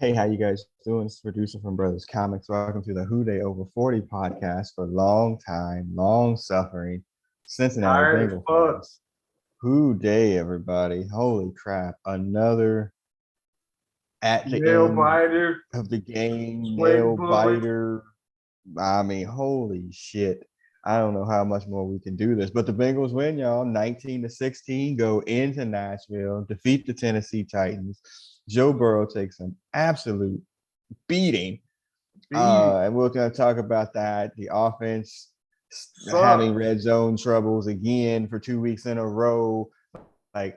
Hey, how you guys doing? It's producer from Brothers Comics. Welcome to the Who Day Over 40 podcast for long time, long suffering Cincinnati Tired as Bengal fuck. fans. Who Day, everybody. Holy crap. Another at the Nail end biter, of the game, sweat nail bullets. biter. I mean, holy shit. I don't know how much more we can do this, but the Bengals win, y'all. 19-16, go into Nashville, defeat the Tennessee Titans. Joe Burrow takes an absolute beating. Beat And we're going to talk about that. The offense having sucked. red zone troubles again for 2 weeks in a row.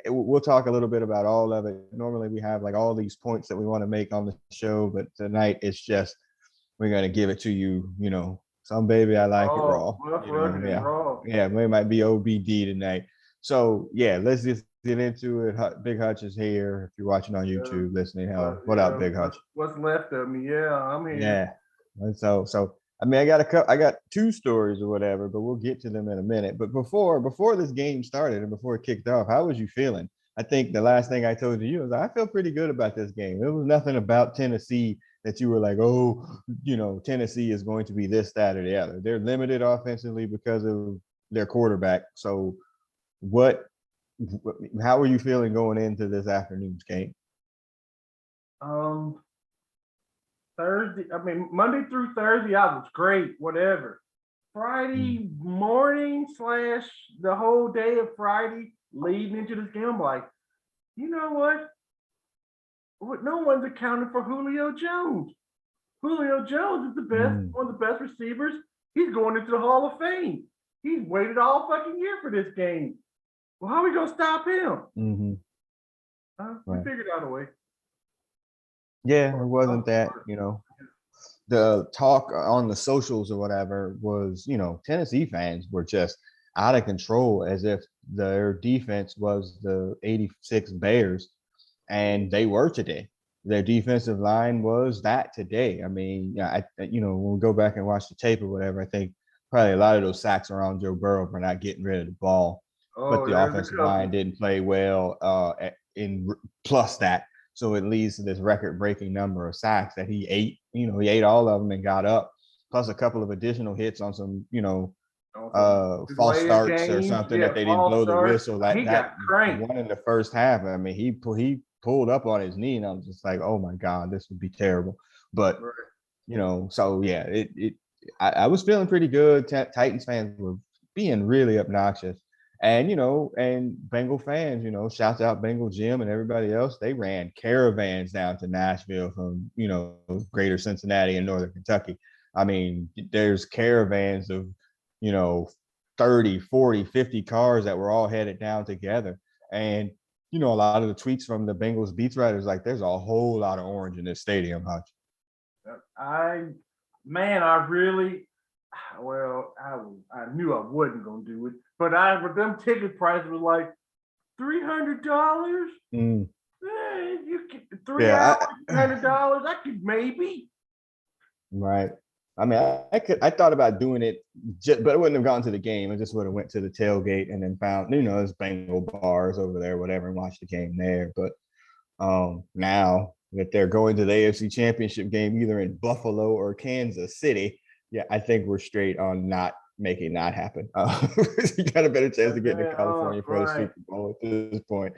We'll talk a little bit about all of it. Normally we have like all these points that we want to make on the show, but tonight it's just we're gonna give it to you. Some baby I like it Oh, raw. rough rugged and Yeah, raw. yeah. We might be OBD tonight. So yeah, let's just get into it. Big Hutch is here. If you're watching on Yeah, YouTube, listening, but hell, what up, yeah, Big Hutch? what's left of me? Yeah, I'm here. Yeah. And so I mean, I got two stories or whatever, but we'll get to them in a minute. But before this game started and before it kicked off, how was you feeling? I think the last thing I told you was I feel pretty good about this game. There was nothing about Tennessee that you were like, oh, Tennessee is going to be this, that, or the other. They're limited offensively because of their quarterback. So what how are you feeling going into this afternoon's game? Um, Thursday. I mean, Monday through Thursday, I was great. Whatever. Mm, Friday morning slash the whole day of Friday leading into this game, I'm like, you know what? No one's accounted for Julio Jones. Julio Jones is the best, mm, one of the best receivers. He's going into the Hall of Fame. He's waited all fucking year for this game. Well, how are we gonna stop him? mm-hmm. We Right. figured out a way. Yeah, it Or wasn't us, that, or, the talk on the socials or whatever was, Tennessee fans were just out of control as if their defense was the 86 Bears, and they were today. Their defensive line was that today. I mean, yeah, when we go back and watch the tape or whatever, I think probably a lot of those sacks are on Joe Burrow for not getting rid of the ball, but oh, the there's a offensive line couple. didn't play well. In plus that, so it leads to this record-breaking number of sacks that he ate. He ate all of them and got up, plus a couple of additional hits on some, Also, false delayed starts or games, something that yeah, they didn't false blow the start. whistle. He That got the cranked. one in the first half. I mean, he pulled up on his knee, and I was just like, oh my god, this would be terrible. But Right. so yeah, I was feeling pretty good. Titans fans were being really obnoxious. And and Bengal fans, shouts out Bengal Jim and everybody else. They ran caravans down to Nashville from greater Cincinnati and northern Kentucky. I mean, there's caravans of you know 30, 40, 50 cars that were all headed down together. And a lot of the tweets from the Bengals beats writers like, there's a whole lot of orange in this stadium, Hutch. I, man, I really, well, I knew I wasn't gonna do it, but with them ticket prices was like $300. Mm, You get 3 hours, yeah, $300. I could maybe. right. I mean, I thought about doing it, but I wouldn't have gone to the game. I just would have went to the tailgate and then found, there's Bengal bars over there, whatever, and watched the game there. But now that they're going to the AFC Championship game, either in Buffalo or Kansas City, yeah, I think we're straight on not making that happen. You got a better chance of getting to California for the Right. Super Bowl at this point.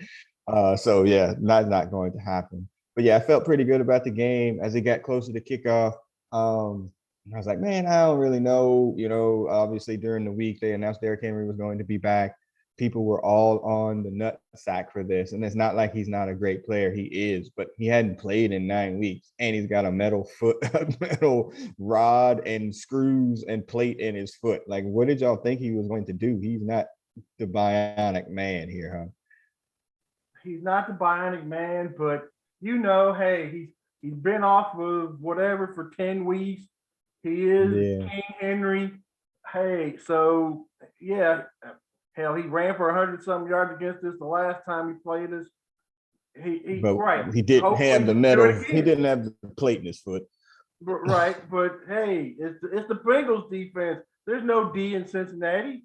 So yeah, not going to happen. But yeah, I felt pretty good about the game as it got closer to kickoff. Um, I was like, man, I don't really know. Obviously during the week they announced Derrick Henry was going to be back. People were all on the nut sack for this. And it's not like he's not a great player. He is, but he hadn't played in 9 weeks. And he's got a metal foot, metal rod and screws and plate in his foot. Like, what did y'all think he was going to do? He's not the bionic man here, huh? He's not the bionic man, but hey, he's been off of whatever for 10 weeks. He is Yeah. King Henry. Hey, so yeah, hell, he ran for 100 some yards against us the last time he played us. He But right. he didn't Hopefully have the he can do metal, it he again. didn't have the plate in his foot. Right, but hey, it's the Bengals defense. There's no D in Cincinnati.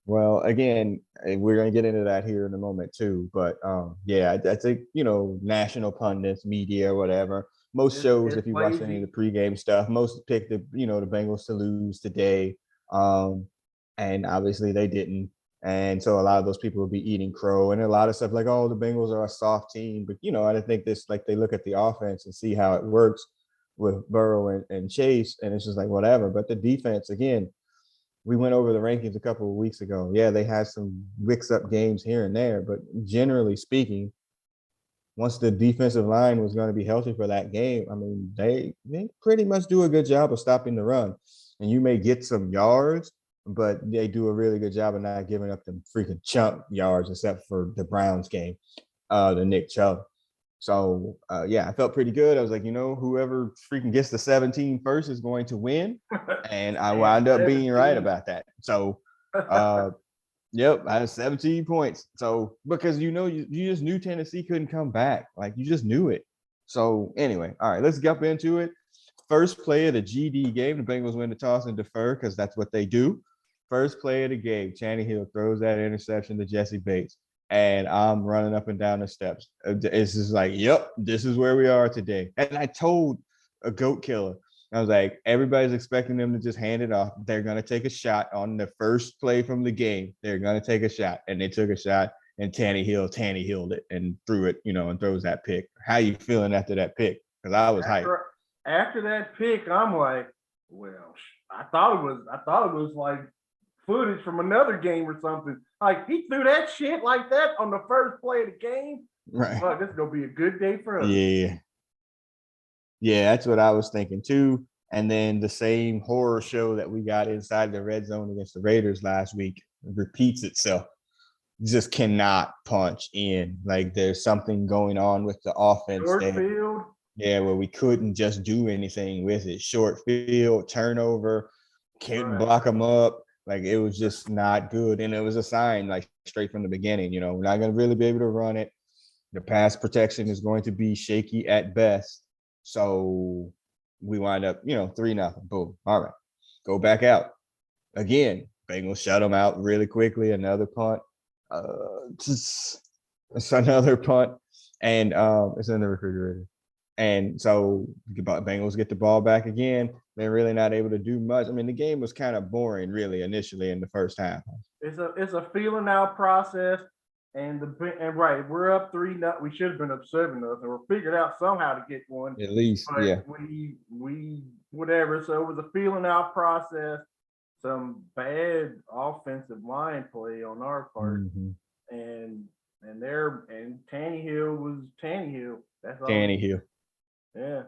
Well, again, we're going to get into that here in a moment too. But yeah, I think, national pundits, media, whatever, most shows, if It's you watch any of the lazy. pregame stuff, most picked the Bengals to lose today. Um, and obviously they didn't. And so a lot of those people will be eating crow and a lot of stuff like, oh, the Bengals are a soft team. But, I think this, like, they look at the offense and see how it works with Burrow and Chase. And it's just like, whatever. But the defense, again, we went over the rankings a couple of weeks ago. Yeah, they had some mix up games here and there, but generally speaking, once the defensive line was going to be healthy for that game, I mean, they pretty much do a good job of stopping the run. And you may get some yards, but they do a really good job of not giving up them freaking chunk yards, except for the Browns game, the Nick Chubb. So yeah, I felt pretty good. I was like, whoever freaking gets the 17 first is going to win. And I And wound up being right 17. about that. So yep, I had 17 points. So because you just knew Tennessee couldn't come back. Like you just knew it. So anyway, all right, let's jump into it. First play of the GD game, the Bengals win the toss and defer because that's what they do. First play of the game, Hill throws that interception to Jesse Bates, and I'm running up and down the steps. It's just like, yep, this is where we are today. And I told a goat killer, I was like, everybody's expecting them to just hand it off. They're going to take a shot on the first play from the game. They're going to take a shot. And they took a shot, and Tannehilled it and threw it, and throws that pick. How you feeling after that pick? Because I was hyped. After that pick, I'm like, well, I thought it was like footage from another game or something. Like he threw that shit like that on the first play of the game. Right. Oh, this is gonna be a good day for us. Yeah. Yeah, that's what I was thinking too. And then the same horror show that we got inside the red zone against the Raiders last week repeats itself. Just cannot punch in. Like there's something going on with the offense Short there. field. Yeah, where we couldn't just do anything with it. Short field, turnover, couldn't Right. block them up. Like it was just not good. And it was a sign, like straight from the beginning, we're not going to really be able to run it. The pass protection is going to be shaky at best. So we wind up, 3-0. Boom. All right. Go back out. Again, Bengals shut them out really quickly. Another punt. It's another punt. And it's in the refrigerator. And so Bengals get the ball back again. They're really not able to do much. I mean, the game was kind of boring, really, initially in the first half. It's a feeling out process. And right, we're up 3-0. We should have been up 7-0. And we're figured out somehow to get one. At least, But yeah. we whatever. So it was a feeling out process. Some bad offensive line play on our part. Mm-hmm. And Tannehill was Tannehill. That's all. Tannehill. Yeah.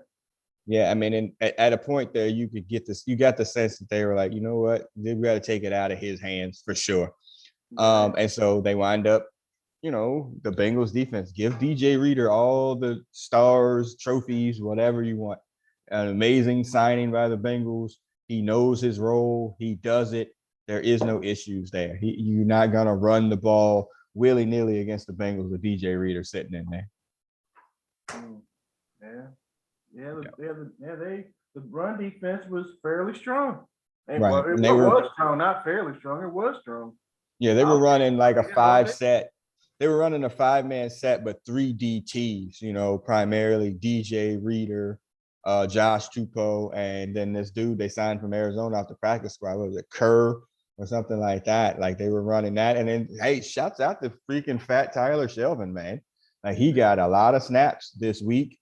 Yeah, I mean, at a point there, you could get this. You got the sense that they were like, you know what, we got to take it out of his hands for sure. Right. And so they wind up, the Bengals defense give DJ Reader all the stars, trophies, whatever you want. An amazing signing by the Bengals. He knows his role. He does it. There is no issues there. You're not gonna run the ball willy nilly against the Bengals with DJ Reader sitting in there. Yeah. The run defense was fairly strong. Right. It was strong, not fairly strong. It was strong. Yeah, they were running like a 5 set. They were running a 5-man set, but 3 DTs, primarily DJ Reader, Josh Tupou, and then this dude they signed from Arizona off the practice squad. What was it, Kerr or something like that? Like they were running that. And then, hey, shouts out to freaking fat Tyler Shelvin, man. Like he got a lot of snaps this week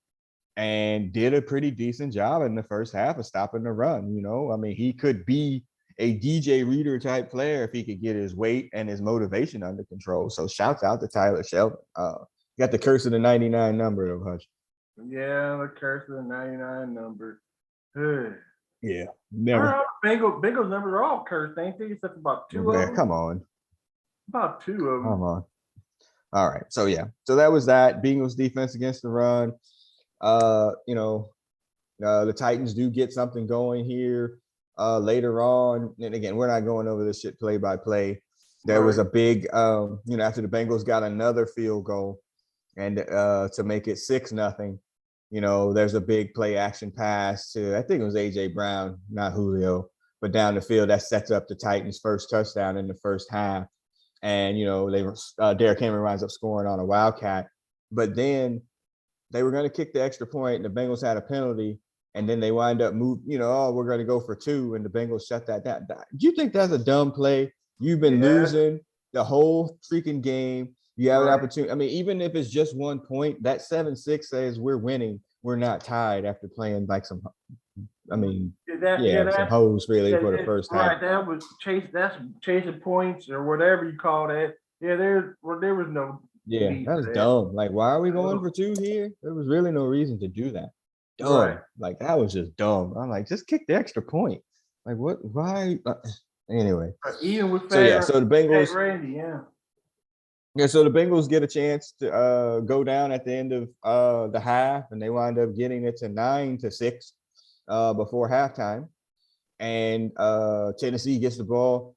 and did a pretty decent job in the first half of stopping the run. I mean, he could be a DJ Reader type player if he could get his weight and his motivation under control. So shouts out to Tyler Shelvin. Got the curse of the 99 number though, Hutch. Yeah, the curse of the 99 number. Yeah, never. Bengals numbers are all cursed, ain't they? Except about 2 of them. Come on. About 2 of them. Come on. All right. So yeah. So that was that. Bengals defense against the run. The Titans do get something going here later on. And again, we're not going over this shit play by play. There was a big, after the Bengals got another field goal and to make it 6-0, there's a big play action pass to, I think it was AJ Brown, not Julio, but down the field that sets up the Titans' first touchdown in the first half. And they were Derrick Henry winds up scoring on a wildcat, but then they were going to kick the extra point. And the Bengals had a penalty, and then they wind up we're going to go for 2, and the Bengals shut that down. Do you think that's a dumb play? You've been losing the whole freaking game. You have an opportunity. I mean, even if it's just 1 point, that 7-6 says we're winning. We're not tied after playing like some. I mean, some hose really for the first half. Right, that was that's chasing points or whatever you call that. Yeah, there was no. Yeah, that was dumb. Like, why are we going for 2 here? There was really no reason to do that. Dumb. Right. Like, that was just dumb. I'm like, just kick the extra point. Like, what? Why? Anyway. Even with so the Bengals. Randy, Yeah, so the Bengals get a chance to go down at the end of the half, and they wind up getting it to 9-6 before halftime. And Tennessee gets the ball,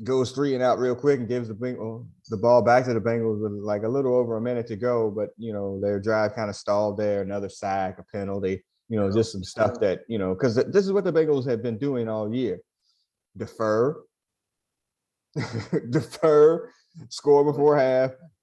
goes 3 and out real quick, and gives the ball back to the Bengals with like a little over a minute to go. But their drive kind of stalled there. Another sack, a penalty. Just some stuff that because this is what the Bengals have been doing all year: defer, score before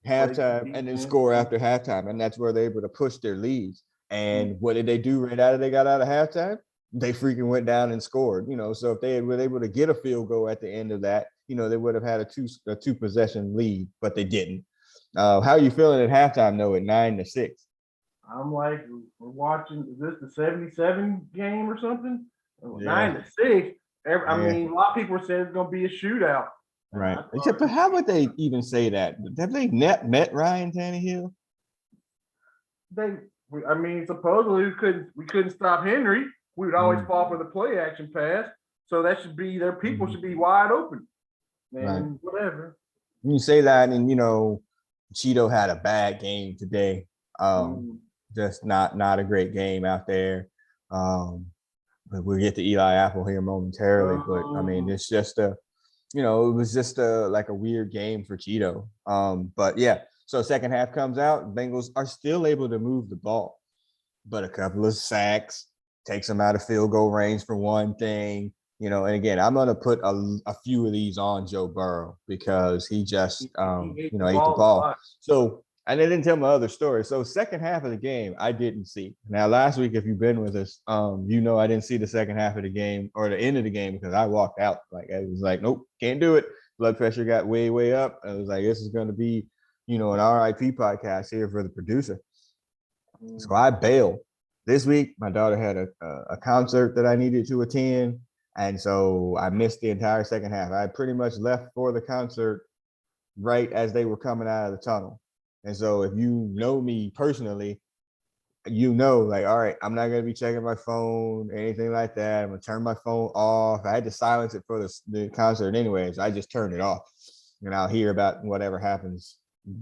halftime, and then score after halftime. And that's where they're able to push their leads. And what did they do right out of they got out of halftime? They freaking went down and scored. So if they were able to get a field goal at the end of that, they would have had a two possession lead, but they didn't. How are you feeling at halftime though at 9-6? I'm like, we're watching, is this the 77 game or something? 9-6. I mean, a lot of people were saying it's gonna be a shootout. Right. But how would they even say that? Have they met Ryan Tannehill? Supposedly we couldn't stop Henry. We would always fall for the play action pass. So that should be their people should be wide open. And whatever. You say that, and Cheeto had a bad game today. Just not a great game out there. But we'll get to Eli Apple here momentarily. But I mean, it's just it was just like a weird game for Cheeto. But yeah, so second half comes out, Bengals are still able to move the ball, but a couple of sacks takes them out of field goal range for one thing. And again, I'm going to put a few of these on Joe Burrow because he just, ate the ball. So, and they didn't tell my other story. So second half of the game, I didn't see. Now, last week, if you've been with us, I didn't see the second half of the game or the end of the game because I walked out. Like, I was like, nope, can't do it. Blood pressure got way, way up. I was like, this is going to be, an RIP podcast here for the producer. So I bailed. This week, my daughter had a concert that I needed to attend. And so I missed the entire second half. I pretty much left for the concert right as they were coming out of the tunnel. And so if you know me personally, like, all right, I'm not going to be checking my phone, anything like that. I'm going to turn my phone off. I had to silence it for the concert anyways. I just turned it off. And I'll hear about whatever happens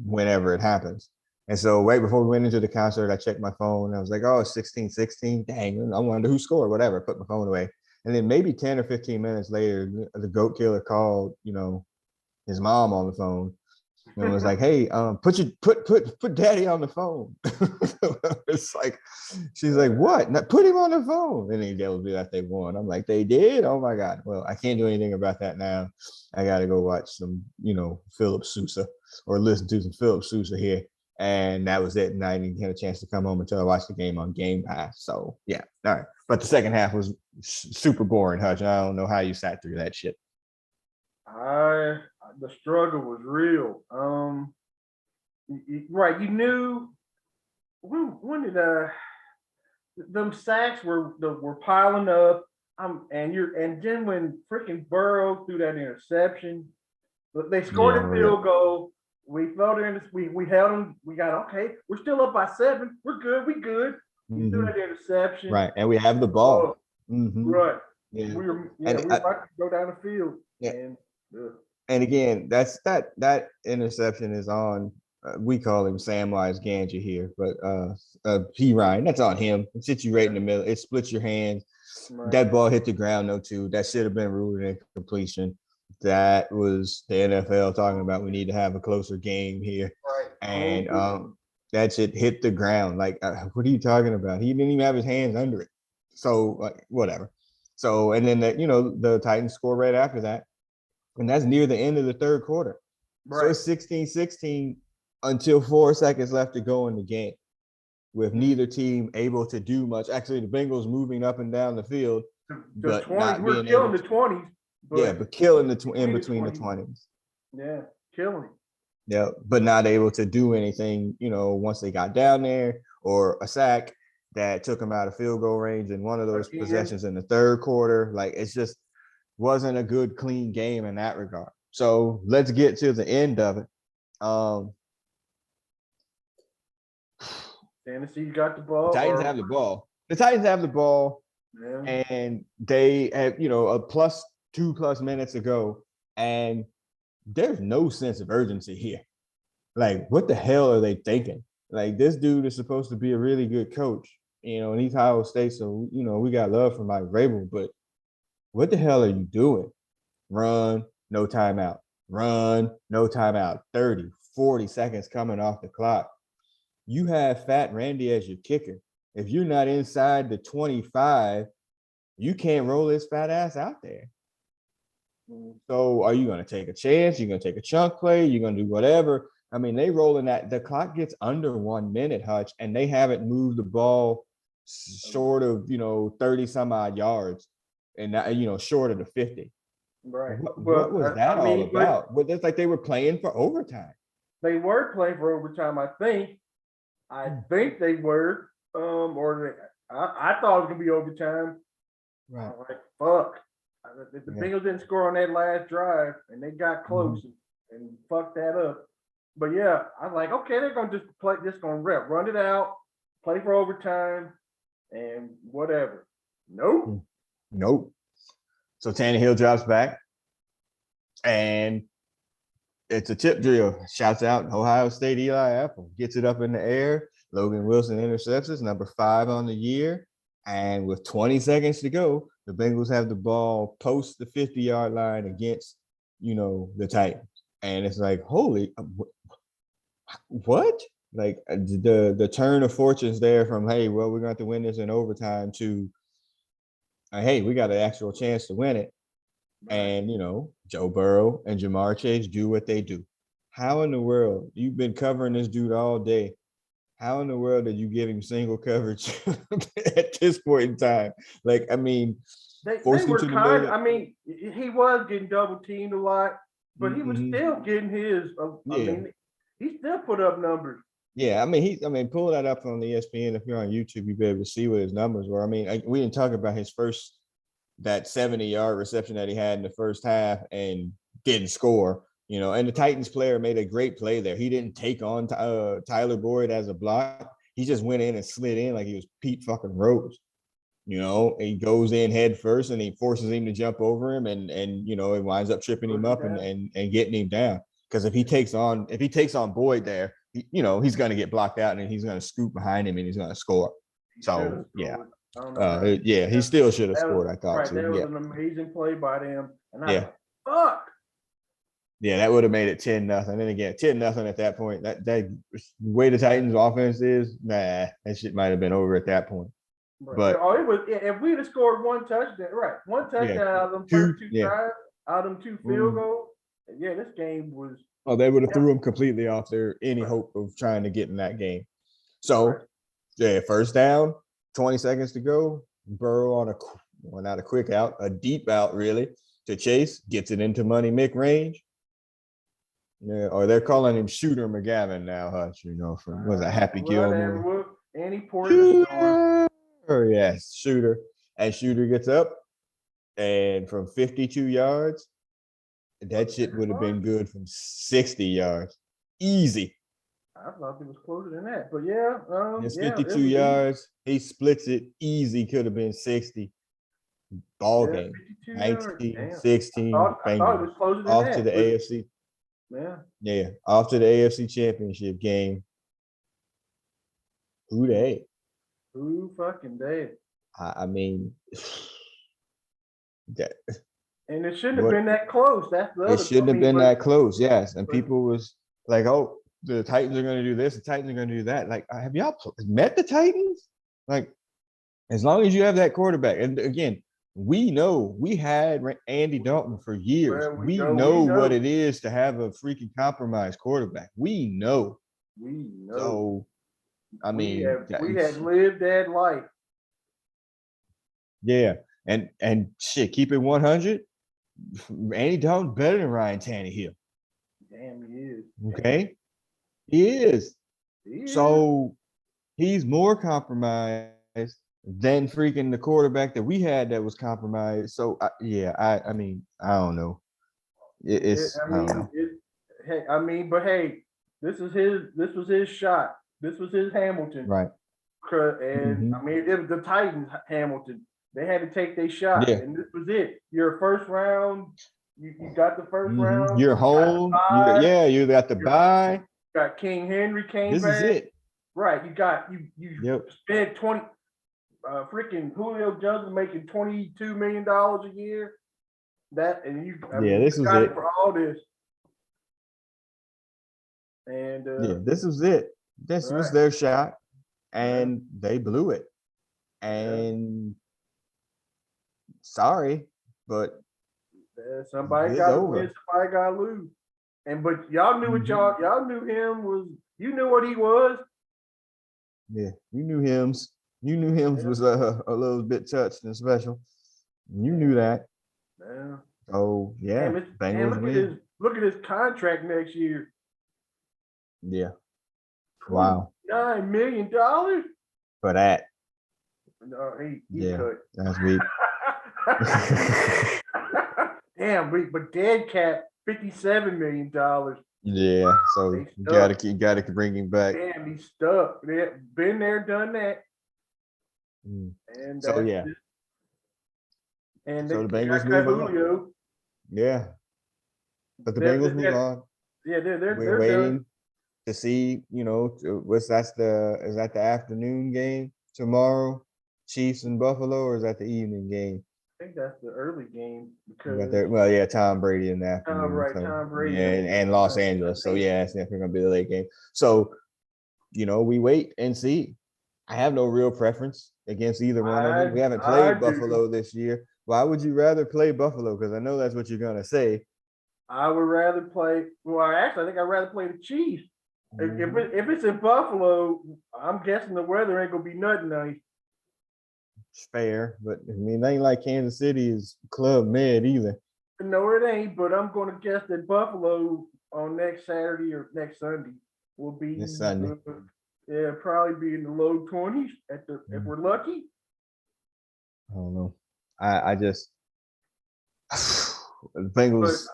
whenever it happens. And so right before we went into the concert, I checked my phone. I was like, oh, it's 16-16. Dang, I wonder who scored, whatever. Put my phone away. And then maybe 10 or 15 minutes later, the goat killer called, his mom on the phone and was like, hey, put daddy on the phone. It's like, she's like, what? Put him on the phone. And then they'll be like, they won. I'm like, they did? Oh my God. Well, I can't do anything about that now. I got to go watch some, Philip Sousa or listen to some Philip Sousa here. And that was it. And I didn't get a chance to come home until I watched the game on Game Pass. So yeah, all right. But the second half was super boring, Hutch. I don't know how you sat through that shit. The struggle was real. Right, you knew when did them sacks were piling up. And then when freaking Burrow threw that interception, they scored a field goal. We fell there we held them. We got okay. We're still up by 7. We're good. We good. We threw that interception. Right, and we have the ball. Right. Yeah. We were about to go down the field. Yeah. And again, that's that interception is on. We call him Samwise Gamgee here, but P. Ryan. That's on him. It sits you right in the middle. It splits your hands. Right. That ball hit the ground, though, too. That should have been ruled incompletion. That was the NFL talking about we need to have a closer game here. Right. And that shit hit the ground. Like, what are you talking about? He didn't even have his hands under it. So, whatever. So, and then the Titans score right after that. And that's near the end of the third quarter. So Right. it's 16-16 until 4 seconds left to go in the game, with neither team able to do much. Actually, the Bengals moving up and down the field, The but 20s, not we're being able killing to. the 20s. Yeah, but killing in between the 20s. Yeah, killing it. Yeah, but not able to do anything, once they got down there, or a sack that took them out of field goal range in one of those possessions in the third quarter. Like, it's just wasn't a good, clean game in that regard. So let's get to the end of it. Tennessee got the ball. The Titans have the ball. The Titans have the ball, and they have, a +2 minutes ago, and there's no sense of urgency here. Like, what the hell are they thinking? Like, this dude is supposed to be a really good coach, and he's Ohio State, so we got love for Mike Vrabel, but what the hell are you doing? Run, no timeout. Run, no timeout. 30, 40 seconds coming off the clock. You have Fat Randy as your kicker. If you're not inside the 25, you can't roll his fat ass out there. So are you going to take a chance? You're going to take a chunk play? You're going to do whatever? I mean, they rolling that. The clock gets under 1 minute, Hutch, and they haven't moved the ball short of, 30 some odd yards, and short of the 50. Right. What was that all about? But it's like they were playing for overtime. They were playing for overtime, I think. I think they were. I thought it was gonna be overtime. Right. I was like, fuck. The Bengals didn't score on that last drive, and they got close and fucked that up. But yeah, I was like, okay, they're gonna just gonna run it out, play for overtime, and whatever. Nope. So Tannehill drops back, and it's a tip drill. Shouts out Ohio State Eli Apple. Gets it up in the air. Logan Wilson intercepts us, number 5 on the year. And with 20 seconds to go, the Bengals have the ball post the 50-yard line against, the Titans. And it's like, holy, what? Like, the turn of fortunes there from, hey, well, we're going to have to win this in overtime, to, hey, we got an actual chance to win it. And, Joe Burrow and Jamar Chase do what they do. How in the world? You've been covering this dude all day. How in the world did you give him single coverage at this point in time? Like, I mean, they were kind of, I mean, he was getting double teamed a lot, but he was still getting his. I mean, he still put up numbers. Yeah, I mean, pull that up on the ESPN. If you're on YouTube, you'll be able to see what his numbers were. I mean, we didn't talk about his that 70-yard reception that he had in the first half and didn't score, and the Titans player made a great play there. He didn't take on Tyler Boyd as a block. He just went in and slid in like he was Pete fucking Rose, he goes in head first and he forces him to jump over him, and it winds up tripping him up and getting him down. Because if he takes on Boyd there, he's going to get blocked out and he's going to scoop behind him and he's going to score. So yeah. He still should have scored. I thought too. That was an amazing play by them. And I was like, fuck. Yeah, that would have made it 10-0. And then again, 10-0 at that point. That way the Titans' offense is, that shit might have been over at that point. Right. But it was, if we'd have scored one touchdown, one touchdown out of them first 2 drives, out of them 2 field goals. Yeah, this game was. Oh, they would have threw them completely off their any hope of trying to get in that game. So, first down. 20 seconds to go. Burrow on not a quick out, a deep out really, to Chase, gets it into Money Mick range. Yeah, or they're calling him Shooter McGavin now, Hutch, from was it Happy Gilmore? Annie Porter. Yes, Shooter. And Shooter gets up, and from 52 yards, that shit would have been good from 60 yards. Easy. I thought it was closer than that, but yeah. It's 52 yards. He splits it easy. Could have been 60. Ball game. 19, 16. I thought it was closer than off that. To the AFC. Yeah. Off to the AFC Championship game. Who they? Who fucking they? I mean, that. And it shouldn't have been that close. That's the other. It shouldn't have been that close. Yes, and people was like, "Oh, the Titans are going to do this. The Titans are going to do that." Like, have y'all met the Titans? Like, as long as you have that quarterback, and again, We know we had Andy Dalton for years. Well, We we know what know, it is to have a freaking compromised quarterback. We know. we know. So, I We mean, have we had lived that life. yeah. And shit, keep it 100. Andy Dalton better than Ryan Tannehill. Damn, he is. Okay. He is. He is. So he's more compromised than freaking the quarterback that we had that was compromised. So I mean, I don't know. I don't know. Hey, but hey, this was his shot. This was his Hamilton. Right. And Mm-hmm. I mean, it was the Titans Hamilton. They had to take their shot, Yeah. and this was it. You're a first round. You got the 1st round. You're home. You got the bye. Got King Henry came This back. is it. Right. You spent 20 freaking Julio Jones making $22 million a year. This was it for all this. And this was it. This was their shot, and they blew it. And sorry, but somebody got to win, somebody got to lose. But y'all knew what y'all knew him was. You knew what he was. Yeah, you knew Hims. You knew Hims was a little bit touched and special. You knew that. Yeah. Oh yeah, Bengals look at his contract next year. Yeah. Wow. $9 million for that. No, he cut. That's weak. Damn, but dead cap $57 million. Yeah, so you gotta bring him back. Damn, he's stuck. They've been there, done that. And so yeah. And so the Bengals move on. Yeah. But the Bengals move on. Yeah, We're waiting done. To see, is that the afternoon game tomorrow, Chiefs and Buffalo, or is that the evening game? I think that's the early game because Tom Brady in the afternoon. Tom Brady. And Los Angeles. So yeah, it's definitely gonna be the late game. So, we wait and see. I have no real preference against either one of them. We haven't played Buffalo this year. Why would you rather play Buffalo? Because I know that's what you're gonna say. I would rather play. Well, I think I'd rather play the Chiefs. If it's in Buffalo, I'm guessing the weather ain't gonna be nothing nice. Fair, but I mean, it ain't like Kansas City is Club Med either. No, it ain't. But I'm gonna guess that Buffalo on next Saturday or next Sunday will be this Sunday. Probably be in the low 20s if we're lucky. I don't know. I just the Bengals.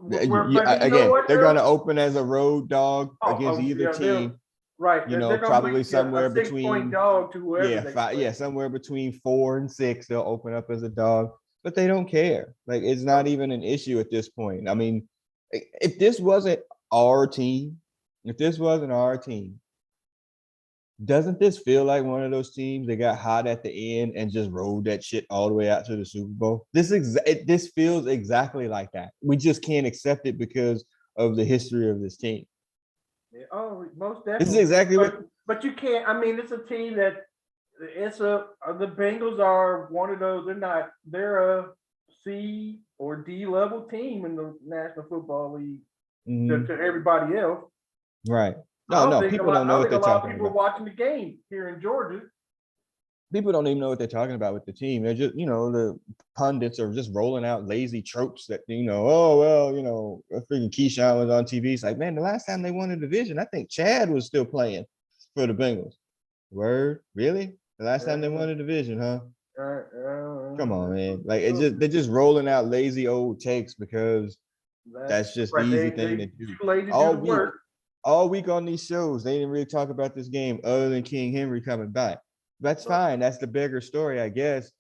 They're going to open as a road dog against either team. Right. Probably somewhere between dog to whoever. Somewhere between 4 and 6. They'll open up as a dog, but they don't care. Like, it's not even an issue at this point. I mean, if this wasn't our team, doesn't this feel like one of those teams that got hot at the end and just rode that shit all the way out to the Super Bowl? This feels exactly like that. We just can't accept it because of the history of this team. Yeah, most definitely. This is exactly but you can't. I mean, it's a team that the Bengals are one of those. They're a C or D level team in the National Football League to everybody else. Right. No, people don't know what they're talking about. A lot of people are watching the game here in Georgia. People don't even know what they're talking about with the team. They're just, the pundits are just rolling out lazy tropes that, freaking Keyshawn was on TV. It's like, man, the last time they won a division, I think Chad was still playing for the Bengals. Word? Really? The last time they won a division, huh? Come on, man. Like, they're just rolling out lazy old takes because that's just the easy thing to do. All week on these shows, they didn't really talk about this game other than King Henry coming back. That's fine. That's the bigger story, I guess.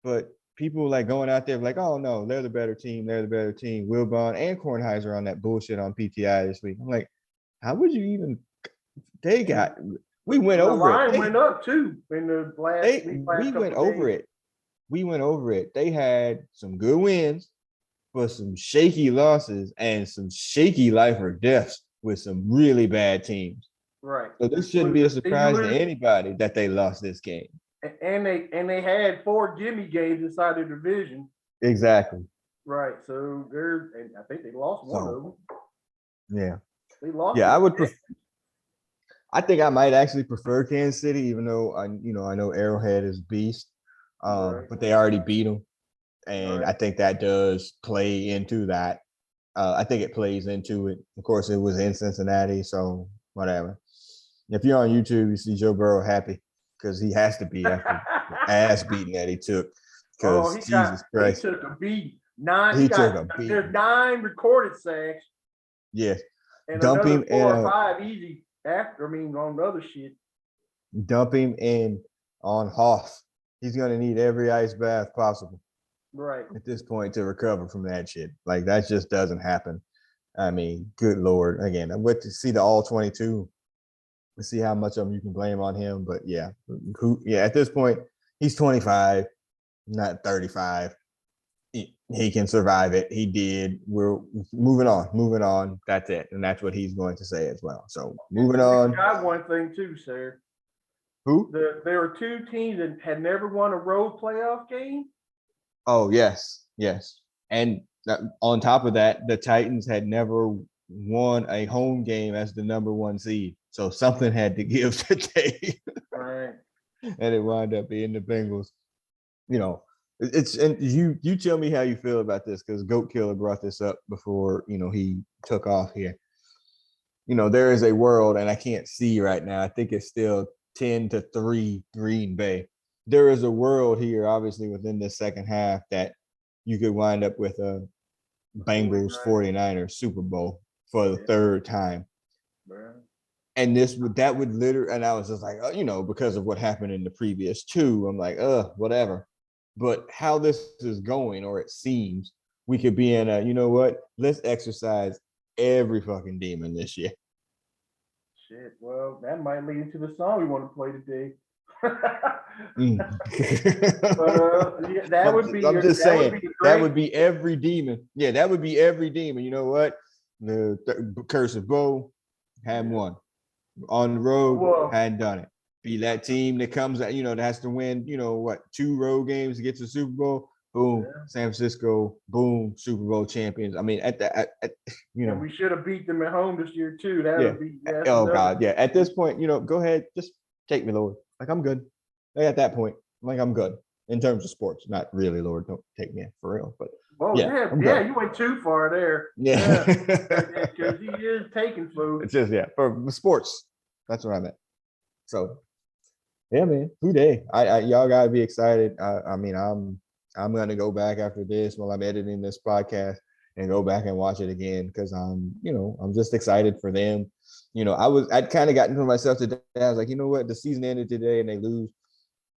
But people like going out there like, oh no, they're the better team. They're the better team. Wilbon and Kornheiser on that bullshit on PTI this week. I'm like, how would you even? We went over it. The line went up too in the last week. We went over it. We went over it. They had some good wins, but some shaky losses and some shaky life or deaths with some really bad teams. Right. So this shouldn't be a surprise to anybody that they lost this game. And they had 4 gimme games inside the division. Exactly. Right. So and I think they lost one of them. Yeah. They lost. Yeah, I would prefer. I think I might actually prefer Kansas City, even though I know Arrowhead is beast, Right. but they already beat them, and Right. I think that does play into that. I think it plays into it. Of course, it was in Cincinnati, so whatever. If you're on YouTube, you see Joe Burrow happy because he has to be after the ass beating that he took. Oh, Because Jesus he Christ, took a beat. 9. he took a beat. There's 9 recorded sacks. Yeah, And dump another him 4 in or 5 easy after. I mean, on the other shit. dump him in on Hoff. He's gonna need every ice bath possible. Right. At this point to recover from that shit. Like that just doesn't happen. I mean, good Lord. Again, I went to see the all 22 and see how much of them you can blame on him. But yeah, at this point, he's 25, not 35. He can survive it. He did. We're moving on. That's it. And that's what he's going to say as well. So moving on. Got one thing too, sir. Who? There were 2 teams that had never won a road playoff game. Oh, yes. And on top of that, the Titans had never won a home game as the number 1 seed. So something had to give today. Right. And it wound up being the Bengals. It's and you tell me how you feel about this because Goat Killer brought this up before he took off here. There is a world, and I can't see right now. I think it's still 10-3 Green Bay. There is a world here, obviously, within the second half that you could wind up with a Bengals 49ers Super Bowl for the third time. And that would literally, and I was just like, because of what happened in the previous 2, I'm like, whatever. But how this is going, or it seems, we could be in a, let's exercise every fucking demon this year. Shit, well, that might lead into the song we want to play today. But that would be. I'm just saying that would be every demon. Yeah, that would be every demon. You know what? The Curse of Bo hadn't won on the road, hadn't done it. Be that team that comes out, that has to win. 2 road games to get to the Super Bowl. Boom, San Francisco. Boom, Super Bowl champions. I mean, and we should have beat them at home this year too. That would be. Oh God, yeah. At this point, go ahead, just take me, Lord. Like I'm good. At that point, like I'm good in terms of sports. Not really, Lord. Don't take me for real, but you went too far there. Yeah, because he is taking food. It's just for sports. That's what I meant. So, yeah, man, who day? Y'all gotta be excited. I mean, I'm gonna go back after this while I'm editing this podcast and go back and watch it again because I'm just excited for them. I'd kind of gotten to myself today. I was like, you know what? The season ended today and they lose.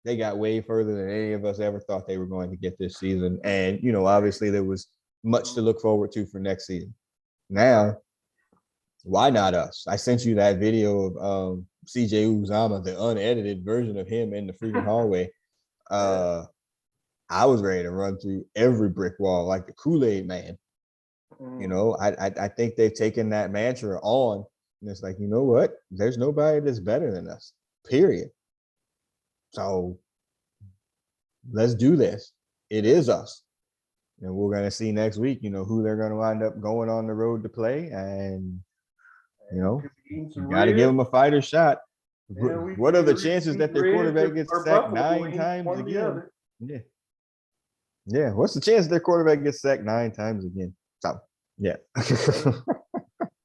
They got way further than any of us ever thought they were going to get this season. And, obviously there was much to look forward to for next season. Now, why not us? I sent you that video of CJ Uzama, the unedited version of him in the freaking hallway. I was ready to run through every brick wall like the Kool-Aid man. I think they've taken that mantra on, and it's like, you know what? There's nobody that's better than us, period. So let's do this. It is us. And we're going to see next week, who they're going to wind up going on the road to play. And, you got to give them a fighter shot. What are the chances that their quarterback gets sacked 9 times again? Yeah. What's the chance their quarterback gets sacked 9 times again? So, yeah.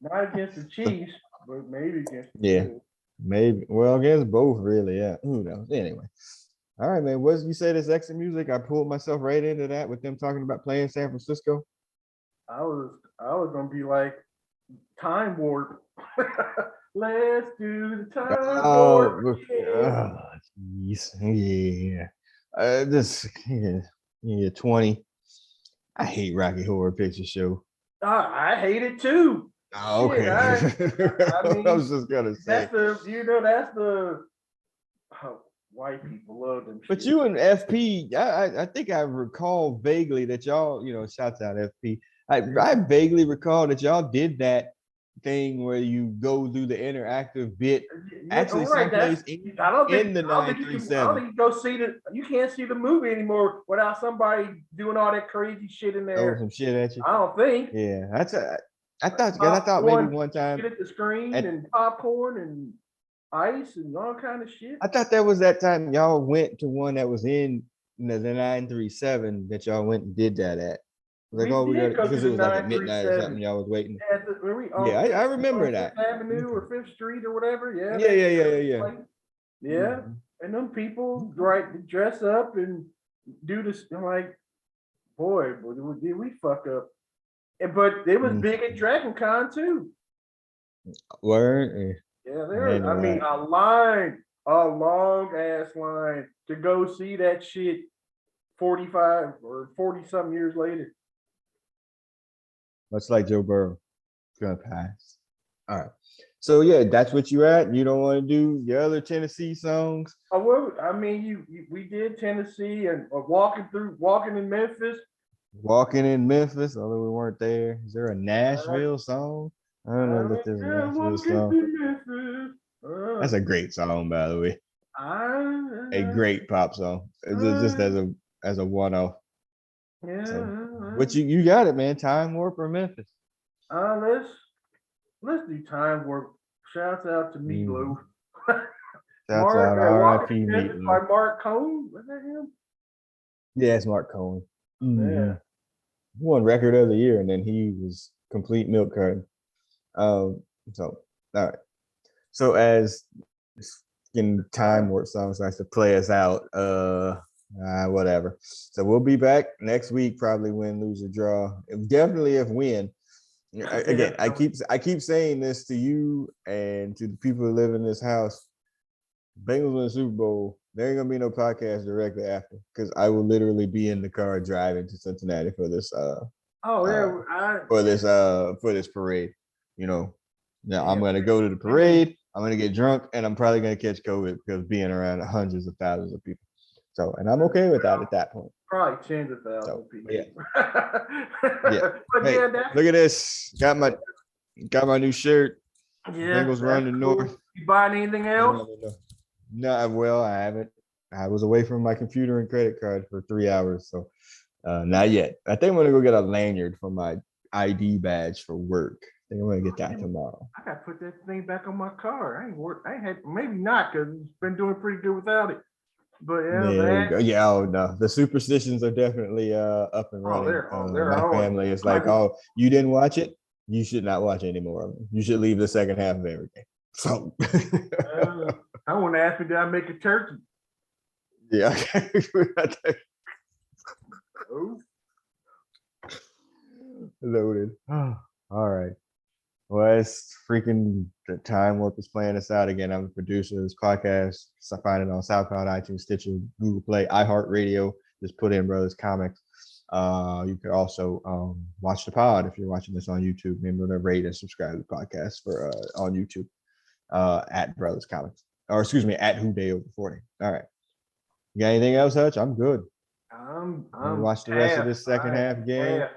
Not against the Chiefs, but maybe against the Chiefs. Maybe. Well, against both, really. Yeah. Who knows? Anyway. All right, man. What you say this exit music? I pulled myself right into that with them talking about playing San Francisco. I was gonna be like time warp. Let's do the time warp. Jeez. Yeah. 20. I hate Rocky Horror Picture Show. I hate it too. Oh, okay. I mean, I was just gonna say that's the white people love them. But you and FP, I think I recall vaguely that y'all, shouts out FP. I vaguely recall that y'all did that thing where you go through the interactive bit Yeah, all actually right. someplace in the I don't think you. I don't 937. think you go see the. You can't see the movie anymore without somebody doing all that crazy shit in Throw there. some shit at you. I don't think Yeah, I thought because I thought maybe popcorn, one time shit at the screen, at and popcorn and ice and all kind of shit. I thought that was that time y'all went to one that was in the 937 that y'all went and did that at. Like, We oh, we got did it go to because it the was like at nine three midnight or something. seven. Y'all was waiting. Yeah, we Yeah, I remember on that. Fifth Avenue Okay. or Fifth Street or whatever. Yeah, Yeah, yeah, yeah, yeah, yeah. place. Yeah, Mhm. and them people right dress up and do this. I'm like, boy, did we fuck up? But it was big at Mhm. Dragon Con too. Word. Yeah, Man, I mean, a long ass line to go see that shit 45 or 40 something years later. much like Joe Burrow, it's gonna pass. All right. So yeah, that's what you at. You don't want to do the other Tennessee songs. Oh, well, I mean, we did Tennessee and walking in Memphis. Walking in Memphis, although we weren't there. Is there a Uh, Nashville song? I don't know I that there's a yeah, Nashville walking song. in Memphis. That's a great song, by the way. A I, great pop song. Just uh, as a one off. So, yeah. but you got it, man. Time Warp or Memphis. Uh, let's let's do time work. Shouts out to Mm. Meatloaf. Shouts Mark, out Walking R.I.P. in Memphis by Meatloaf. Mark Cohn. Was that him? Yeah, it's Mark Cohen. Mm-hmm. Yeah. He won Record of the Year, and then he was complete milk carton. So all right. So as in Time Warp song starts to play us out, whatever. So we'll be back next week, probably win, lose, or draw. Definitely if win. Again, Yeah. I keep saying this to you and to the people who live in this house. Bengals win the Super Bowl. There ain't gonna be no podcast directly after because I will literally be in the car driving to Cincinnati for this Oh uh yeah. for this parade. You know, now I'm Yeah. gonna go to the parade. I'm gonna get drunk, and I'm probably gonna catch COVID because being around hundreds of thousands of people. So, and I'm okay with that at that point. Probably tens of So, thousands of yeah, people. yeah. But Hey, yeah, that's look at this. Got my new shirt. yeah, Bengals run that's the cool. north. You buying anything else? No, well, I haven't. I was away from my computer and credit card for 3 hours, so not yet. I think I'm gonna go get a lanyard for my ID badge for work. I think I'm gonna get that tomorrow. I gotta put that thing back on my car. I ain't had maybe not because it's been doing pretty good without it. But yeah, Yeah, there you that go. Yeah, oh no, the superstitions are definitely up and running. they're My on. family is Might like, be, oh, you didn't watch it, you should not watch any more of them. You should leave the second half of everything. So I want to ask me, did I make a turkey? yeah, Oh, loaded. All right. Well, it's freaking the Time Warp is playing us out again. I'm the producer of this podcast. So find it on SoundCloud, iTunes, Stitcher, Google Play, iHeartRadio. Just put in Brothers Comics. You could also watch the pod if you're watching this on YouTube. Remember to rate and subscribe to the podcast for on YouTube at Brothers Comics. Or excuse me, at Who Day Over 40. All right. You got anything else, Hutch? I'm good. I'm gonna I'm watch the rest of half. this second I half game. half.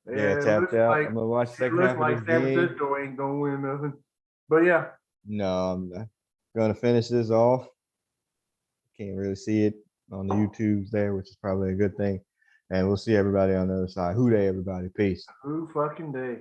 Yeah, Yeah, tapped out. I'm gonna watch the it second looks half of like this San game. Francisco ain't gonna win nothing. But yeah, No, I'm not gonna finish this off. Can't really see it on the YouTubes there, which is probably a good thing. And we'll see everybody on the other side. Who Day, everybody. Peace. who fucking day?